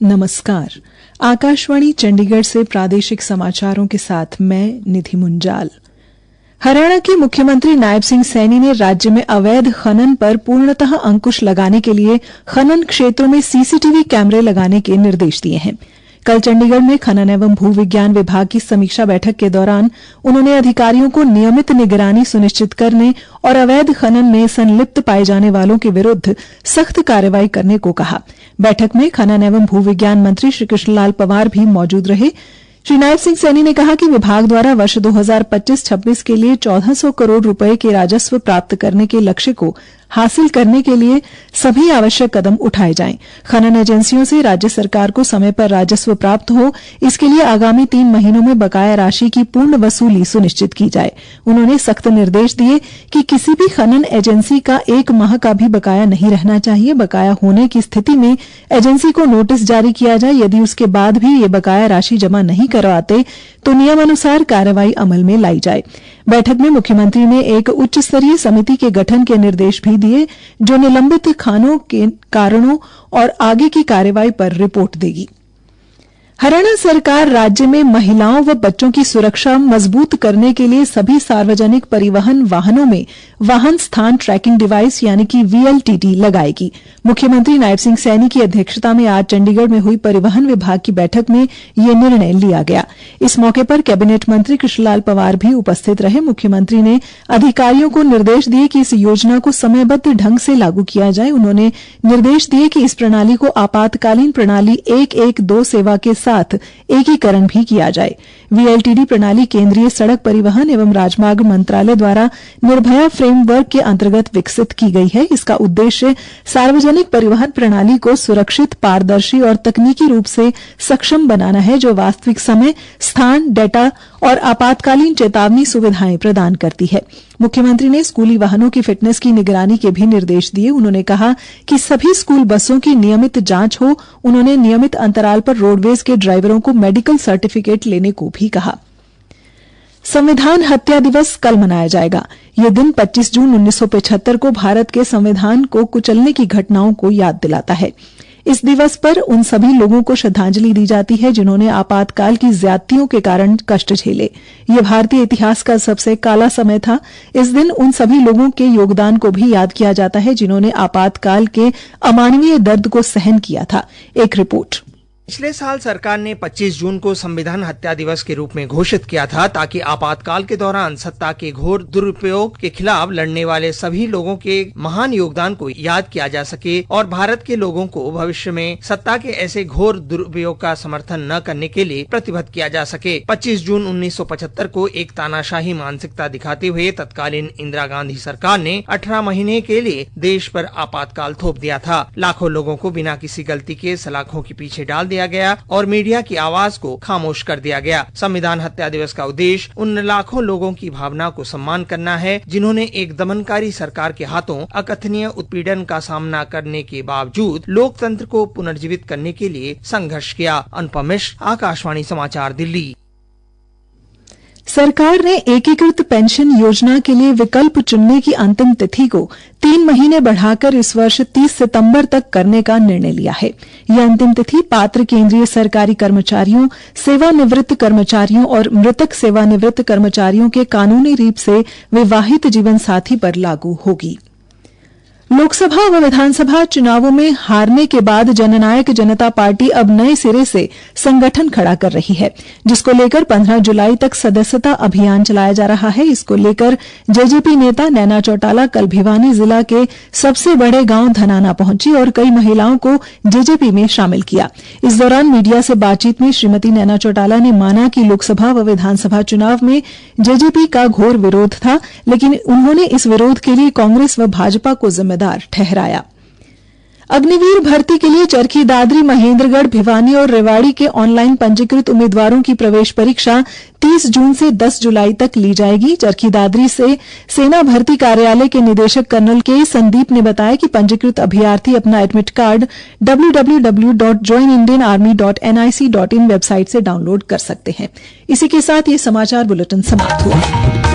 नमस्कार। आकाशवाणी चंडीगढ़ से प्रादेशिक समाचारों के साथ मैं निधि मुंजाल। हरियाणा के मुख्यमंत्री नायब सिंह सैनी ने राज्य में अवैध खनन पर पूर्णतः अंकुश लगाने के लिए खनन क्षेत्रों में सीसीटीवी कैमरे लगाने के निर्देश दिए हैं। कल चंडीगढ़ में खनन एवं भू विज्ञान विभाग की समीक्षा बैठक के दौरान उन्होंने अधिकारियों को नियमित निगरानी सुनिश्चित करने और अवैध खनन में संलिप्त पाए जाने वालों के विरुद्ध सख्त कार्रवाई करने को कहा। बैठक में खनन एवं भू विज्ञान मंत्री श्री कृष्णलाल पंवार भी मौजूद रहे। श्री नायब सिंह सैनी ने कहा कि विभाग द्वारा वर्ष 2025-26 के लिए 1400 करोड़ रुपए के राजस्व प्राप्त करने के लक्ष्य को हासिल करने के लिए सभी आवश्यक कदम उठाए जाएं। खनन एजेंसियों से राज्य सरकार को समय पर राजस्व प्राप्त हो, इसके लिए आगामी 3 महीनों में बकाया राशि की पूर्ण वसूली सुनिश्चित की जाए। उन्होंने सख्त निर्देश दिए कि किसी भी खनन एजेंसी का 1 माह का भी बकाया नहीं रहना चाहिए। बकाया होने की स्थिति में एजेंसी को नोटिस जारी किया जाए। यदि उसके बाद भी ये बकाया राशि जमा नहीं करवाते तो नियमानुसार कार्रवाई अमल में लाई जाए। बैठक में मुख्यमंत्री ने एक उच्च स्तरीय समिति के गठन के निर्देश भी दिए, जो निलंबित खानों के कारणों और आगे की कार्रवाई पर रिपोर्ट देगी। हरियाणा सरकार राज्य में महिलाओं व बच्चों की सुरक्षा मजबूत करने के लिए सभी सार्वजनिक परिवहन वाहनों में वाहन स्थान ट्रैकिंग डिवाइस यानी कि VLTT लगाएगी। मुख्यमंत्री नायब सिंह सैनी की अध्यक्षता में आज चंडीगढ़ में हुई परिवहन विभाग की बैठक में यह निर्णय लिया गया। इस मौके पर कैबिनेट मंत्री कृष्णलाल पंवार भी उपस्थित रहे। मुख्यमंत्री ने अधिकारियों को निर्देश दिए कि इस योजना को समयबद्ध ढंग से लागू किया जाए। उन्होंने निर्देश दिए कि इस प्रणाली को आपातकालीन प्रणाली 112 सेवा के साथ एकीकरण भी किया जाए। VLTT प्रणाली केंद्रीय सड़क परिवहन एवं राजमार्ग मंत्रालय द्वारा निर्भया फ्रेमवर्क के अंतर्गत विकसित की गई है। इसका उद्देश्य सार्वजनिक परिवहन प्रणाली को सुरक्षित, पारदर्शी और तकनीकी रूप से सक्षम बनाना है, जो वास्तविक समय, स्थान, डेटा और आपातकालीन चेतावनी सुविधाएं प्रदान करती है। मुख्यमंत्री ने स्कूली वाहनों की फिटनेस की निगरानी के भी निर्देश दिए। उन्होंने कहा कि सभी स्कूल बसों की नियमित जांच हो। उन्होंने नियमित अंतराल पर रोडवेज के ड्राइवरों को मेडिकल सर्टिफिकेट लेने को भी कहा। संविधान हत्या दिवस कल मनाया जाएगा। यह दिन 25 जून 1975 को भारत के संविधान को कुचलने की घटनाओं को याद दिलाता है। इस दिवस पर उन सभी लोगों को श्रद्धांजलि दी जाती है जिन्होंने आपातकाल की ज्यादतियों के कारण कष्ट झेले। यह भारतीय इतिहास का सबसे काला समय था। इस दिन उन सभी लोगों के योगदान को भी याद किया जाता है जिन्होंने आपातकाल के अमानवीय दर्द को सहन किया था। एक रिपोर्ट। पिछले साल सरकार ने 25 जून को संविधान हत्या दिवस के रूप में घोषित किया था, ताकि आपातकाल के दौरान सत्ता के घोर दुरुपयोग के खिलाफ लड़ने वाले सभी लोगों के महान योगदान को याद किया जा सके और भारत के लोगों को भविष्य में सत्ता के ऐसे घोर दुरुपयोग का समर्थन न करने के लिए प्रतिबद्ध किया जा सके। 25 जून 1975 को एक तानाशाही मानसिकता दिखाते हुए तत्कालीन इंदिरा गांधी सरकार ने 18 महीने के लिए देश पर आपातकाल थोप दिया था। लाखों लोगों को बिना किसी गलती के सलाखों के पीछे डाल दिया गया और मीडिया की आवाज को खामोश कर दिया गया। संविधान हत्या दिवस का उद्देश्य उन लाखों लोगों की भावना को सम्मान करना है जिन्होंने एक दमनकारी सरकार के हाथों अकथनीय उत्पीड़न का सामना करने के बावजूद लोकतंत्र को पुनर्जीवित करने के लिए संघर्ष किया। अनुपम मिश्र, आकाशवाणी समाचार, दिल्ली। सरकार ने एकीकृत पेंशन योजना के लिए विकल्प चुनने की अंतिम तिथि को 3 महीने बढ़ाकर इस वर्ष 30 सितंबर तक करने का निर्णय लिया है। यह अंतिम तिथि पात्र केंद्रीय सरकारी कर्मचारियों, सेवानिवृत्त कर्मचारियों और मृतक सेवानिवृत्त कर्मचारियों के कानूनी रूप से विवाहित जीवन साथी पर लागू होगी। लोकसभा व विधानसभा चुनावों में हारने के बाद जननायक जनता पार्टी अब नए सिरे से संगठन खड़ा कर रही है, जिसको लेकर 15 जुलाई तक सदस्यता अभियान चलाया जा रहा है। इसको लेकर जेजेपी नेता नैना चौटाला कल भिवानी जिला के सबसे बड़े गांव धनाना पहुंची और कई महिलाओं को जेजेपी में शामिल किया। इस दौरान मीडिया से बातचीत में श्रीमती नैना चौटाला ने माना कि लोकसभा व विधानसभा चुनाव में जेजेपी का घोर विरोध था, लेकिन उन्होंने इस विरोध के लिए कांग्रेस व भाजपा को जिम्मेदार ठहराया। अग्निवीर भर्ती के लिए चरखी दादरी, महेंद्रगढ़, भिवानी और रेवाड़ी के ऑनलाइन पंजीकृत उम्मीदवारों की प्रवेश परीक्षा 30 जून से 10 जुलाई तक ली जाएगी। चरखी दादरी से सेना भर्ती कार्यालय के निदेशक कर्नल के संदीप ने बताया कि पंजीकृत अभ्यर्थी अपना एडमिट कार्ड www.joinindianarmy.nic.in वेबसाइट से डाउनलोड कर सकते हैं। इसी के साथ ये समाचार बुलेटिन समाप्त हुआ।